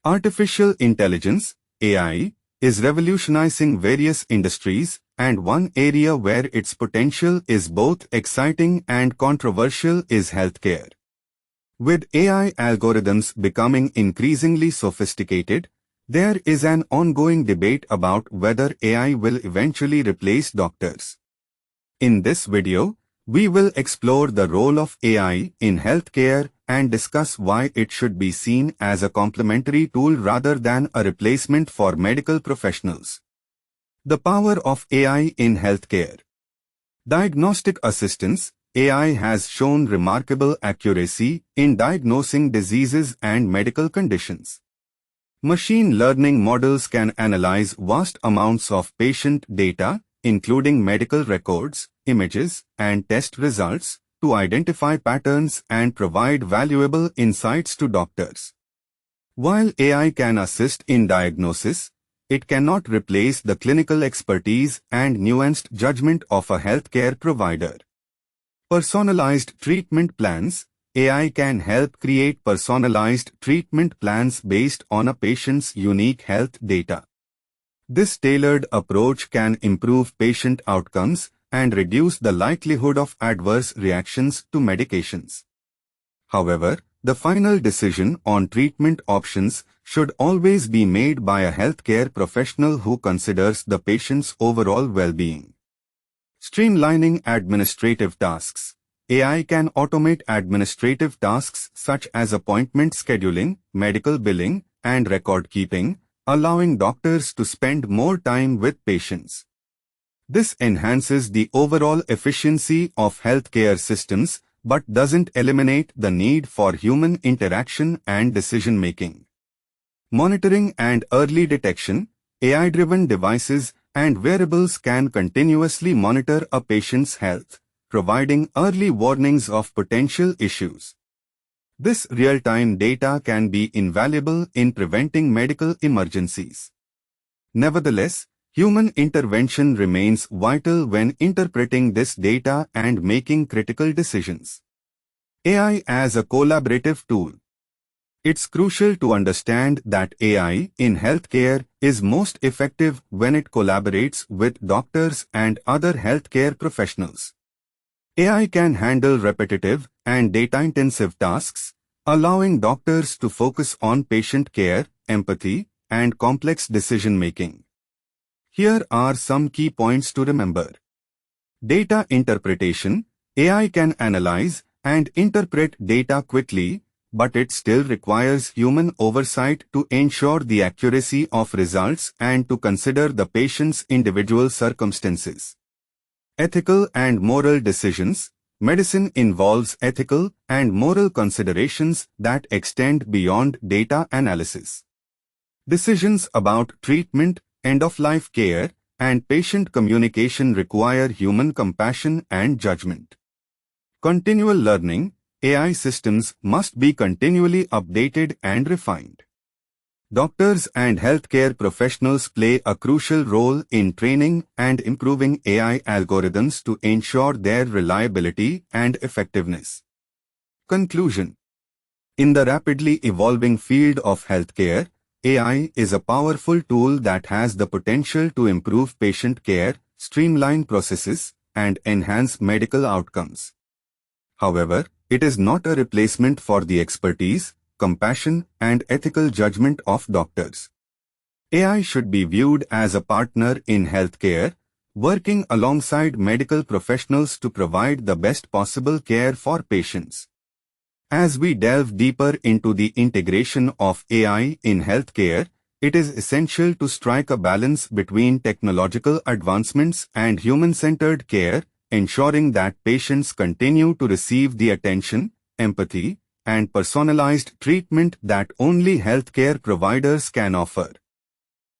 Artificial intelligence, AI, is revolutionizing various industries, and one area where its potential is both exciting and controversial is healthcare. With AI algorithms becoming increasingly sophisticated, there is an ongoing debate about whether AI will eventually replace doctors. In this video, we will explore the role of AI in healthcare and discuss why it should be seen as a complementary tool rather than a replacement for medical professionals. The power of AI in healthcare. Diagnostic assistance. AI has shown remarkable accuracy in diagnosing diseases and medical conditions. Machine learning models can analyze vast amounts of patient data, including medical records, images, and test results, to identify patterns and provide valuable insights to doctors. While AI can assist in diagnosis, it cannot replace the clinical expertise and nuanced judgment of a healthcare provider. Personalized treatment plans. AI can help create personalized treatment plans based on a patient's unique health data. This tailored approach can improve patient outcomes and reduce the likelihood of adverse reactions to medications. However, the final decision on treatment options should always be made by a healthcare professional who considers the patient's overall well-being. Streamlining administrative tasks. AI can automate administrative tasks such as appointment scheduling, medical billing, and record keeping, allowing doctors to spend more time with patients. This enhances the overall efficiency of healthcare systems but doesn't eliminate the need for human interaction and decision-making. Monitoring and early detection. AI-driven devices and wearables can continuously monitor a patient's health, providing early warnings of potential issues. This real-time data can be invaluable in preventing medical emergencies. Nevertheless, human intervention remains vital when interpreting this data and making critical decisions. AI as a collaborative tool. It's crucial to understand that AI in healthcare is most effective when it collaborates with doctors and other healthcare professionals. AI can handle repetitive and data-intensive tasks, allowing doctors to focus on patient care, empathy, and complex decision-making. Here are some key points to remember. Data interpretation. AI can analyze and interpret data quickly, but it still requires human oversight to ensure the accuracy of results and to consider the patient's individual circumstances. Ethical and moral decisions. Medicine involves ethical and moral considerations that extend beyond data analysis. Decisions about treatment, end-of-life care, and patient communication require human compassion and judgment. Continual learning. AI systems must be continually updated and refined. Doctors and healthcare professionals play a crucial role in training and improving AI algorithms to ensure their reliability and effectiveness. Conclusion. In the rapidly evolving field of healthcare, AI is a powerful tool that has the potential to improve patient care, streamline processes, and enhance medical outcomes. However, it is not a replacement for the expertise, compassion, and ethical judgment of doctors. AI should be viewed as a partner in healthcare, working alongside medical professionals to provide the best possible care for patients. As we delve deeper into the integration of AI in healthcare, it is essential to strike a balance between technological advancements and human-centered care, ensuring that patients continue to receive the attention, empathy, and personalized treatment that only healthcare providers can offer.